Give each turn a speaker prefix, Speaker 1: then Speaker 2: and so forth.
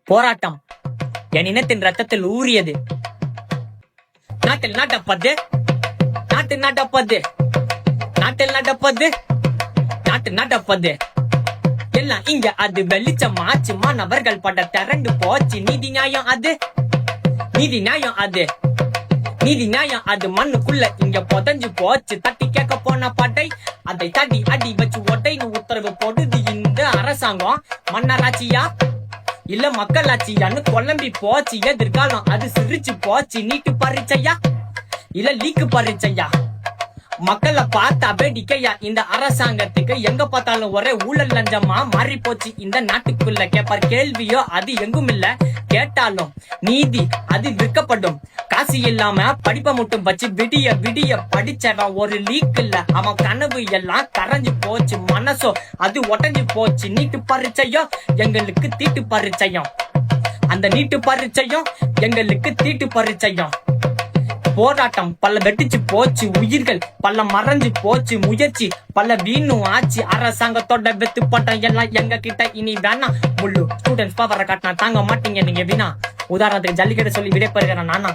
Speaker 1: போராட்டம் என் இனத்தின் ரத்தத்தில் ஊறியது. நாட்டில் நடப்பது நாட்டில் நடப்பது நாட்டில் நடப்பது நாட்டில் நடப்பது எல்லாம் இங்க அது வெளிச்சமாச்சு. மாணவர்கள் பட திரண்டு போச்சு. நீதி நியாயம் அது நீதி நியாயம் அது நீதி நியாயம் அது மண்ணுக்குள்ள இங்க புதஞ்சு போச்சு. தட்டி கேட்க போன படை அதை தடி அடி வச்சு ஒட்டைன்னு உத்தரவு போடுது இந்த அரசாங்கம். மன்னராட்சியா இல்ல மக்களாட்சியான்னு குழம்பி போச்சு. எதிர்காலம் அது சிரிச்சு போச்சு. நீட்டு பரீட்சையா இல்ல லீக்கு பரீட்சையா? மக்களை பார்த்தா வேடிக்கையா? இந்த அரசாங்கத்துக்கு எங்க பார்த்தாலும் ஒரே ஊழல் லஞ்சமா மாறி போச்சு இந்த நாட்டுக்குள்ள. கேப்பார் கேள்வியோ அது எங்கும் இல்ல, கேட்டாலும் நீதி அது விற்கப்படும். காசு இல்லாம படிப்பை மட்டும் வச்சு விடிய விடிய படிச்சவன் ஒரு லீக் இல்ல. அவன் கனவு எல்லாம் கரைஞ்சு போச்சு. மனசோ அது உடஞ்சு போச்சு. நீட்டு பரீட்சையோ எங்களுக்கு தீட்டு பரீட்சையும். அந்த நீட்டு பரீட்சையும் எங்களுக்கு தீட்டு பரீட்சையும். போராட்டம் பல வெட்டிச்சு போச்சு. உயிர்கள் பல மறைஞ்சு போச்சு. முயற்சி பல வீணும் ஆச்சு. அரசாங்கத்தோட வெத்து பட்டம் எல்லாம் எங்க கிட்ட இனி வேணாம். முள்ளு ஸ்டூடெண்ட்ஸ் பவரை காட்டினா தாங்க மாட்டீங்க நீங்க வீணா. உதாரணத்துக்கு ஜல்லிக்கட்டு சொல்லி விடைபெறுகிறேன் நானா.